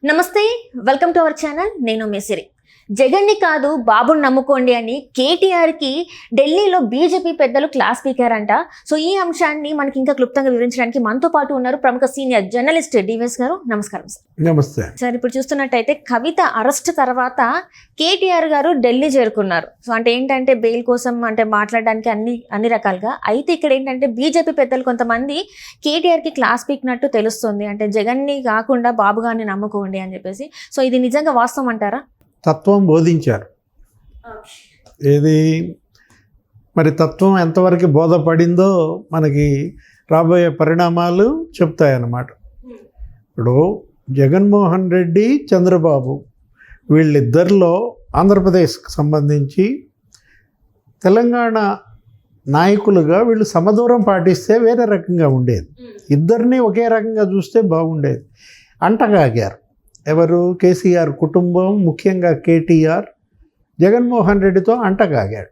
నమస్తే, welcome to our channel. నేను మేసిరి. జగన్ని కాదు బాబుని నమ్ముకోండి అని కేటీఆర్కి ఢిల్లీలో బీజేపీ పెద్దలు క్లాస్ స్పీకర్ అంట. సో ఈ అంశాన్ని మనకి ఇంకా క్లుప్తంగా వివరించడానికి మనతో పాటు ఉన్నారు ప్రముఖ సీనియర్ జర్నలిస్ట్ డివిఎస్ గారు. నమస్కారం సార్. నమస్తే సార్. ఇప్పుడు చూస్తున్నట్టయితే కవిత అరెస్ట్ తర్వాత కేటీఆర్ గారు ఢిల్లీ చేరుకున్నారు. సో అంటే ఏంటంటే బెయిల్ కోసం అంటే మాట్లాడడానికి అన్ని రకాలుగా. అయితే ఇక్కడ ఏంటంటే బీజేపీ పెద్దలు కొంతమంది కేటీఆర్కి క్లాస్ పీకినట్టు తెలుస్తుంది. అంటే జగన్ని కాకుండా బాబు గారిని నమ్ముకోండి అని చెప్పేసి. సో ఇది నిజంగా వాస్తవం అంటారా? తత్వం బోధించారు. ఏది మరి తత్వం ఎంతవరకు బోధపడిందో మనకి రాబోయే పరిణామాలు చెప్తాయన్నమాట. ఇప్పుడు జగన్మోహన్ రెడ్డి, చంద్రబాబు వీళ్ళిద్దరిలో ఆంధ్రప్రదేశ్కి సంబంధించి తెలంగాణ నాయకులుగా వీళ్ళు సమదూరం పాటిస్తే వేరే రకంగా ఉండేది. ఇద్దరిని ఒకే రకంగా చూస్తే బాగుండేది. అంటగాగారు. ఎవరు? కేసీఆర్ కుటుంబం, ముఖ్యంగా కేటీఆర్ జగన్మోహన్ రెడ్డితో అంటగాగాడు.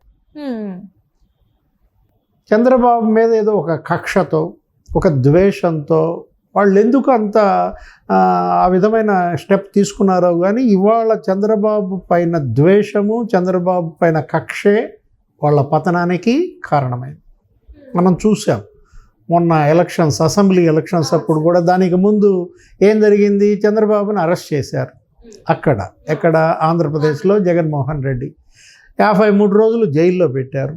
చంద్రబాబు మీద ఏదో ఒక కక్షతో, ఒక ద్వేషంతో వాళ్ళు ఎందుకు అంత ఆ విధమైన స్టెప్ తీసుకున్నారో కానీ ఇవాళ చంద్రబాబు పైన ద్వేషము, చంద్రబాబు పైన కక్షే వాళ్ళ పతనానికి కారణమైంది. మనం చూసాం మొన్న ఎలక్షన్స్, అసెంబ్లీ ఎలక్షన్స్ అప్పుడు కూడా. దానికి ముందు ఏం జరిగింది? చంద్రబాబుని అరెస్ట్ చేశారు. ఎక్కడ? ఆంధ్రప్రదేశ్లో జగన్మోహన్ రెడ్డి 53 రోజులు జైల్లో పెట్టారు.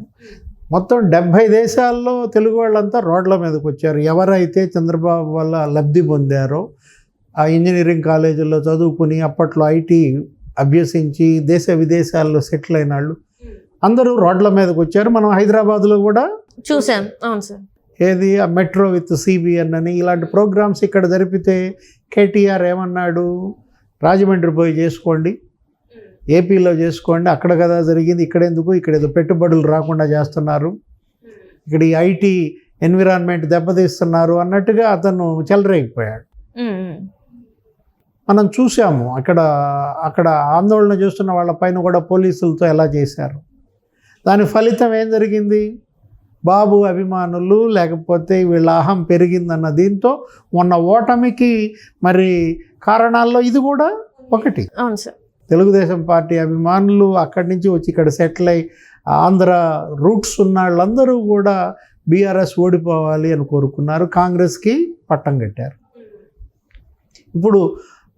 మొత్తం 70 దేశాల్లో తెలుగు వాళ్ళంతా రోడ్ల మీదకి వచ్చారు. ఎవరైతే చంద్రబాబు వల్ల లబ్ధి పొందారో, ఆ ఇంజనీరింగ్ కాలేజీల్లో చదువుకుని అప్పట్లో ఐటీ అభ్యసించి దేశ విదేశాల్లో సెటిల్ అయిన వాళ్ళు అందరూ రోడ్ల మీదకి వచ్చారు. మనం హైదరాబాద్లో కూడా చూసాం. అవును సార్. ఏది ఆ మెట్రో విత్ సిబిఎన్ అని ఇలాంటి ప్రోగ్రామ్స్ ఇక్కడ జరిపితే కేటీఆర్ ఏమన్నాడు? రాజమండ్రి పోయి చేసుకోండి, ఏపీలో చేసుకోండి, అక్కడ కదా జరిగింది, ఇక్కడ ఎందుకు, ఇక్కడ ఏదో పెట్టుబడులు రాకుండా చేస్తున్నారు, ఇక్కడ ఈ ఐటీ ఎన్విరాన్మెంట్ దెబ్బతీస్తున్నారు అన్నట్టుగా అతను చెలరేగిపోయాడు. మనం చూసాము అక్కడ ఆందోళన చేస్తున్న వాళ్ళ పైన కూడా పోలీసులతో ఎలా చేశారు. దాని ఫలితం ఏం జరిగింది? బాబు అభిమానులు లేకపోతే వీళ్ళ అహం పెరిగిందన్న దీంతో మొన్న ఓటమికి మరి కారణాల్లో ఇది కూడా ఒకటి. అవును సార్. తెలుగుదేశం పార్టీ అభిమానులు అక్కడి నుంచి వచ్చి ఇక్కడ సెటిల్ అయ్యి ఆంధ్ర రూట్స్ ఉన్న వాళ్ళందరూ కూడా బీఆర్ఎస్ ఓడిపోవాలి అని కోరుకున్నారు. కాంగ్రెస్కి పట్టం కట్టారు. ఇప్పుడు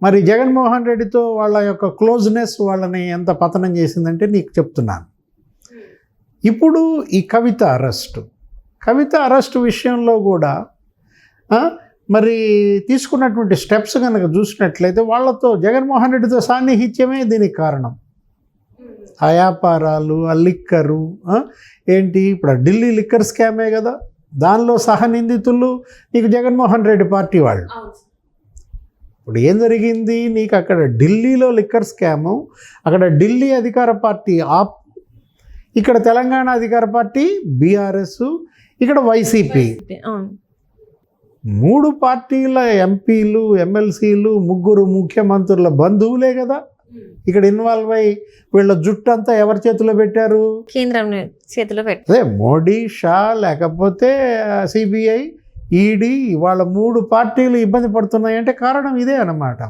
మరి జగన్మోహన్ రెడ్డితో వాళ్ళ యొక్క క్లోజ్నెస్ వాళ్ళని ఎంత పతనం చేసిందంటే నీకు చెప్తున్నాను. ఇప్పుడు ఈ కవిత అరెస్టు విషయంలో కూడా మరి తీసుకున్నటువంటి స్టెప్స్ కనుక చూసినట్లయితే వాళ్ళతో జగన్మోహన్ రెడ్డితో సాన్నిహిత్యమే దీనికి కారణం. ఆ వ్యాపారాలు, ఆ లిక్కరు ఏంటి, ఇప్పుడు ఢిల్లీ లిక్కర్ స్కామే కదా, దానిలో సహనిందితులు నీకు జగన్మోహన్ రెడ్డి పార్టీ వాళ్ళు. ఇప్పుడు ఏం జరిగింది? నీకు అక్కడ ఢిల్లీలో లిక్కర్ స్కాము, అక్కడ ఢిల్లీ అధికార పార్టీ ఆప్, ఇక్కడ తెలంగాణ అధికార పార్టీ బీఆర్ఎస్, ఇక్కడ వైసీపీ. 3 పార్టీల ఎంపీలు, ఎమ్మెల్సీలు, 3 ముఖ్యమంత్రుల బంధువులే కదా ఇక్కడ ఇన్వాల్వ్ అయ్యి వీళ్ళ జుట్టు అంతా ఎవరి చేతిలో పెట్టారు? కేంద్రం చేతిలో పెట్టారు. అదే మోడీ, షా, లేకపోతే సిబిఐ, ఈడీ, వాళ్ళ 3 పార్టీలు ఇబ్బంది పడుతున్నాయంటే కారణం ఇదే అన్నమాట.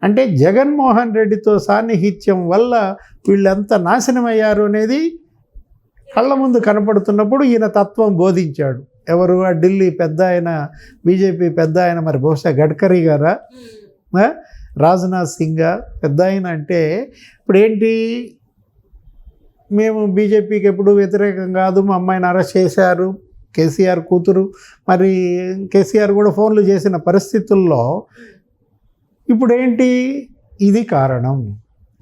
అంటే జగన్మోహన్ రెడ్డితో సాన్నిహిత్యం వల్ల వీళ్ళెంత నాశనం అయ్యారు అనేది కళ్ళ ముందు కనపడుతున్నప్పుడు ఈయన తత్వం బోధించాడు. ఎవరు? ఆ ఢిల్లీ పెద్ద ఆయన, బీజేపీ పెద్ద ఆయన, మరి బహుశా గడ్కరీ గారా, రాజ్నాథ్ సింగ్ పెద్ద ఆయన. అంటే ఇప్పుడు ఏంటి, మేము బీజేపీకి ఎప్పుడు వ్యతిరేకం కాదు, మా అమ్మాయిని అరెస్ట్ చేశారు, కేసీఆర్ కూతురు, మరి కేసీఆర్ కూడా ఫోన్లు చేసిన పరిస్థితుల్లో ఇప్పుడు ఏంటి, ఇది కారణం.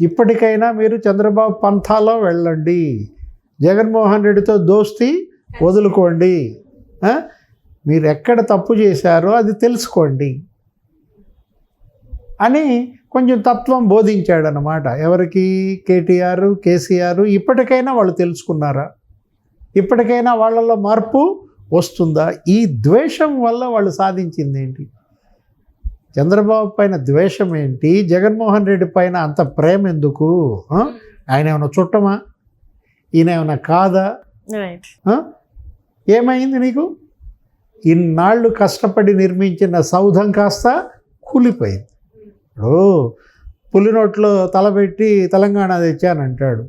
ఇప్పటికైనా మీరు చంద్రబాబు పంథాలో వెళ్ళండి, జగన్మోహన్ రెడ్డితో దోస్తీ వదులుకోండి, మీరు ఎక్కడ తప్పు చేశారో అది తెలుసుకోండి అని కొంచెం తత్వం బోధించాడనమాట. ఎవరికి? కేటీఆర్, కేసీఆర్. ఇప్పటికైనా వాళ్ళు తెలుసుకున్నారా? ఇప్పటికైనా వాళ్ళలో మార్పు వస్తుందా? ఈ ద్వేషం వల్ల వాళ్ళు సాధించింది ఏంటి? చంద్రబాబు పైన ద్వేషం ఏంటి? జగన్మోహన్ రెడ్డి పైన అంత ప్రేమ ఎందుకు? ఆయన ఏమైనా చుట్టమా? ఈయన ఏమైనా కాదా? ఏమైంది నీకు? ఇన్నాళ్ళు కష్టపడి నిర్మించిన సౌధం కాస్త కూలిపోయింది. ఇప్పుడు పులినోట్లో తలబెట్టి తెలంగాణ తెచ్చానంటాడు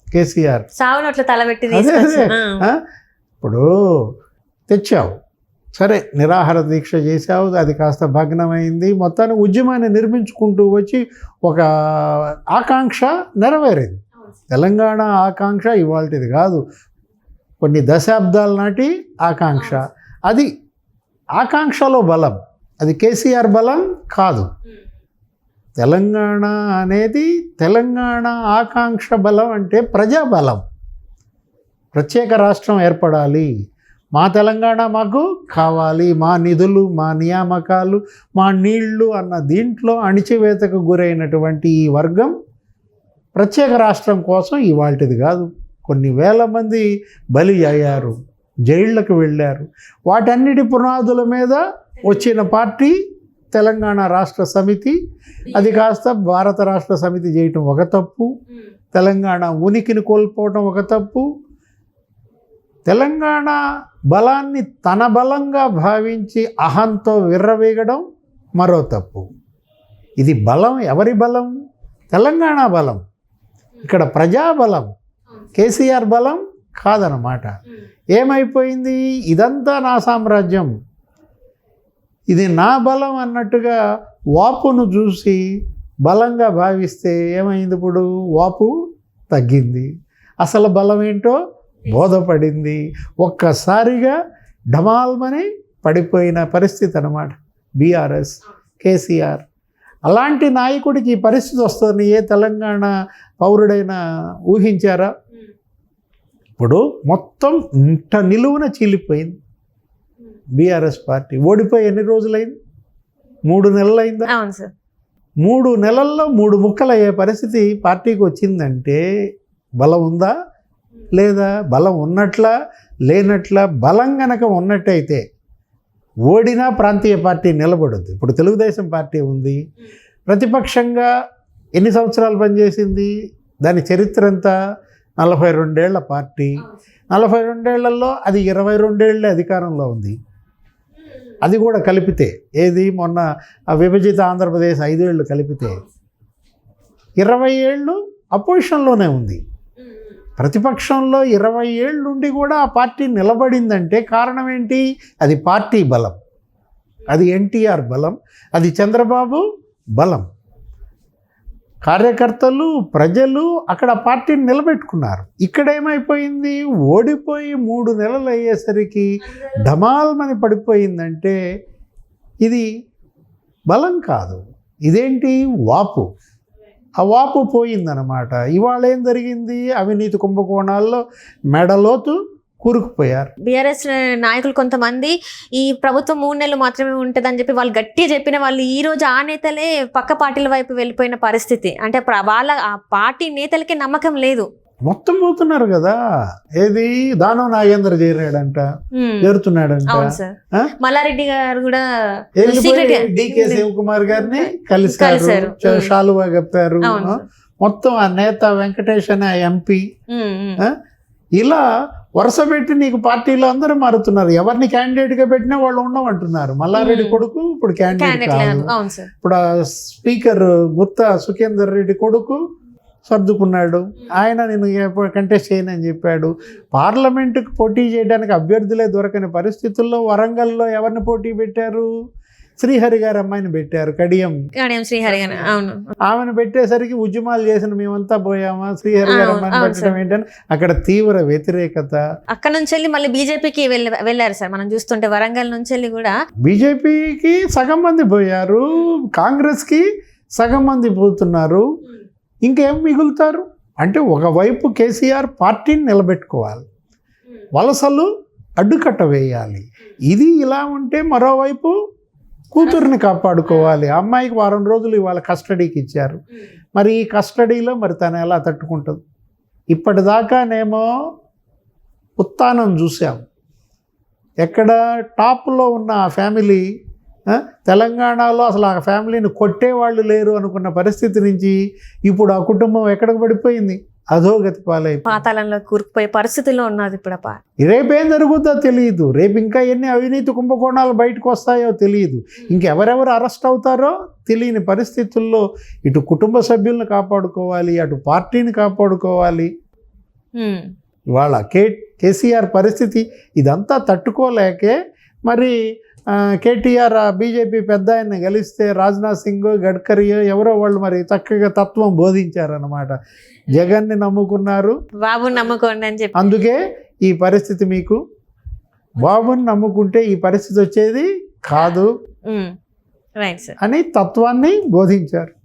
కేసీఆర్. సావు నోట్ల తలబెట్టి అదే ఇప్పుడు తెచ్చావు, సరే నిరాహార దీక్ష చేసావు, అది కాస్త భగ్నమైంది, మొత్తానికి ఉద్యమాన్ని నిర్మించుకుంటూ వచ్చి ఒక ఆకాంక్ష నెరవేరింది. తెలంగాణ ఆకాంక్ష ఇవాళది కాదు, కొన్ని దశాబ్దాల నాటి ఆకాంక్ష. అది ఆకాంక్షలో బలం, అది కేసీఆర్ బలం కాదు. తెలంగాణ అనేది తెలంగాణ ఆకాంక్ష బలం అంటే ప్రజాబలం. ప్రత్యేక రాష్ట్రం ఏర్పడాలి, మా తెలంగాణ మాకు కావాలి, మా నిధులు, మా నియామకాలు, మా నీళ్లు అన్న దీంట్లో అణిచివేతకు గురైనటువంటి ఈ వర్గం ప్రత్యేక రాష్ట్రం కోసం ఇవాళది కాదు, కొన్ని వేల మంది బలి అయ్యారు, జైళ్లకు వెళ్ళారు. వాటన్నిటి పునాదుల మీద వచ్చిన పార్టీ తెలంగాణ రాష్ట్ర సమితి. అది కాస్త భారత రాష్ట్ర సమితి చేయటం ఒక తప్పు, తెలంగాణ ఉనికిని కోల్పోవటం ఒక తప్పు, తెలంగాణ బలాన్ని తన బలంగా భావించి అహంతో విర్రవీగడం మరో తప్పు. ఇది బలం ఎవరి బలం? తెలంగాణ బలం. ఇక్కడ ప్రజాబలం, కేసీఆర్ బలం కాదనమాట. ఏమైపోయింది? ఇదంతా నా సామ్రాజ్యం, ఇది నా బలం అన్నట్టుగా వాపును చూసి బలంగా భావిస్తే ఏమైంది? ఇప్పుడు వాపు తగ్గింది, అసలు బలం ఏంటో బోధపడింది. ఒక్కసారిగా ఢమాల్మని పడిపోయిన పరిస్థితి అన్నమాట బీఆర్ఎస్, కేసీఆర్. అలాంటి నాయకుడికి ఈ పరిస్థితి వస్తుందని ఏ తెలంగాణ పౌరుడైనా ఊహించారా? ఇప్పుడు మొత్తం ఇంట నిలువున చీలిపోయింది బీఆర్ఎస్ పార్టీ. ఓడిపోయి ఎన్ని రోజులైంది? 3 నెలలు అయిందా? అవును సార్. 3 నెలల్లో 3 ముక్కలు అయ్యే పరిస్థితి పార్టీకి వచ్చిందంటే బలం ఉందా లేదా? బలం ఉన్నట్లా లేనట్లా? బలం గనక ఉన్నట్టయితే ఓడినా ప్రాంతీయ పార్టీ నిలబడుద్ది. ఇప్పుడు తెలుగుదేశం పార్టీ ఉంది, ప్రతిపక్షంగా ఎన్ని సంవత్సరాలు పనిచేసింది? దాని చరిత్ర అంతా 42 ఏళ్ల పార్టీ. 42 ఏళ్లలో అది 22 ఏళ్ళే అధికారంలో ఉంది. అది కూడా కలిపితే, ఏది మొన్న విభజిత ఆంధ్రప్రదేశ్ 5 ఏళ్ళు కలిపితే 20 ఏళ్ళు అపోజిషన్లోనే ఉంది. ప్రతిపక్షంలో 20 ఏళ్ళుండి కూడా ఆ పార్టీ నిలబడిందంటే కారణం ఏంటి? అది పార్టీ బలం, అది ఎన్టీఆర్ బలం, అది చంద్రబాబు బలం. కార్యకర్తలు, ప్రజలు అక్కడ పార్టీని నిలబెట్టుకున్నారు. ఇక్కడ ఏమైపోయింది? ఓడిపోయి 3 నెలలు అయ్యేసరికి ఢమాల్మని పడిపోయిందంటే ఇది బలం కాదు, ఇదేంటి? వాపు. ఆ వాపు పోయిందనమాట. ఇవాళ ఏం జరిగింది? అవినీతి కుంభకోణాల్లో మెడలోతు కూరుకుపోయారు. బీఆర్ఎస్ నాయకులు కొంతమంది ఈ ప్రభుత్వం 3 నెలలు మాత్రమే ఉంటుందని చెప్పి వాళ్ళు గట్టిగా చెప్పిన వాళ్ళు ఈ రోజు ఆ నేతలే పక్క పార్టీల వైపు వెళ్ళిపోయిన పరిస్థితి. అంటే వాళ్ళ ఆ పార్టీ నేతలకే నమ్మకం లేదు. మొత్తం పోతున్నారు కదా. ఏది దానం నాగేంద్ర చేరుతున్నాడంట. అవును సార్. మల్లారెడ్డి గారు కూడా డికే శివకుమార్ గారిని కలిశారు, షాలువా కప్పారు. మొత్తం ఆ నేత వెంకటేష్ అనే ఎంపీ ఇలా వరుస పెట్టి నీకు పార్టీలో అందరూ మారుతున్నారు. ఎవరిని క్యాండిడేట్గా పెట్టినా వాళ్ళు ఉండమంటున్నారు. మల్లారెడ్డి కొడుకు ఇప్పుడు క్యాండిడేట్ కాదు. ఇప్పుడు స్పీకర్ గుత్తా సుఖేందర్ రెడ్డి కొడుకు సర్దుకున్నాడు. ఆయన నేను కంటెస్ట్ చేయనని చెప్పాడు. పార్లమెంటుకు పోటీ చేయడానికి అభ్యర్థులే దొరకని పరిస్థితుల్లో వరంగల్లో ఎవరిని పోటీ పెట్టారు? శ్రీహరి గారి అమ్మాయిని పెట్టారు, కడియం శ్రీహరి గారు. అవును, ఆమెను పెట్టేసరికి ఉద్యమాలు చేసిన మేమంతా పోయామా? శ్రీహరి గారి అమ్మాయిని పెట్టడం ఏంటని అక్కడ తీవ్ర వ్యతిరేకత. అక్కడ నుంచి వెళ్ళి మళ్ళీ బీజేపీకి వెళ్ళారు సార్. మనం చూస్తుంటే వరంగల్ నుంచి వెళ్ళి కూడా బీజేపీకి సగం మంది పోయారు, కాంగ్రెస్కి సగం మంది పోతున్నారు. ఇంకేం మిగులుతారు? అంటే ఒకవైపు కేసీఆర్ పార్టీని నిలబెట్టుకోవాలి, వలసలు అడ్డుకట్ట వేయాలి. ఇది ఇలా ఉంటే మరోవైపు కూతుర్ని కాపాడుకోవాలి. అమ్మాయికి 1 వారం రోజులు ఇవాళ కస్టడీకి ఇచ్చారు. మరి ఈ కస్టడీలో మరి తను ఎలా తట్టుకుంటుంది? ఇప్పటిదాకానేమో ఉత్థానం చూసాం. ఎక్కడ టాప్లో ఉన్న ఆ ఫ్యామిలీ, తెలంగాణలో అసలు ఆ ఫ్యామిలీని కొట్టేవాళ్ళు లేరు అనుకున్న పరిస్థితి నుంచి ఇప్పుడు ఆ కుటుంబం ఎక్కడికి పడిపోయింది? అధోగతి పాలైపోయింది. పాతాళంలో కూరుకుపోయే పరిస్థితిలో ఉన్నది ఇప్పుడు రేపేం జరుగుతుందో తెలియదు. రేపు ఇంకా ఎన్ని అవినీతి కుంభకోణాలు బయటకు వస్తాయో తెలియదు. ఇంకెవరెవరు అరెస్ట్ అవుతారో తెలియని పరిస్థితుల్లో ఇటు కుటుంబ సభ్యులను కాపాడుకోవాలి, అటు పార్టీని కాపాడుకోవాలి. ఇవాళ కేసీఆర్ పరిస్థితి ఇదంతా తట్టుకోలేకే మరి కేటీఆర్ బీజేపీ పెద్ద ఆయన గెలిస్తే రాజ్నాథ్ సింగ్, గడ్కరీ ఎవరో వాళ్ళు మరి చక్కగా తత్వం బోధించారన్నమాట. జగన్ని నమ్ముకున్నారు, బాబు నమ్ముకోండి అని చెప్పి. అందుకే ఈ పరిస్థితి మీకు. బాబుని నమ్ముకుంటే ఈ పరిస్థితి వచ్చేది కాదు రైట్ సార్ అని తత్వాన్ని బోధించారు.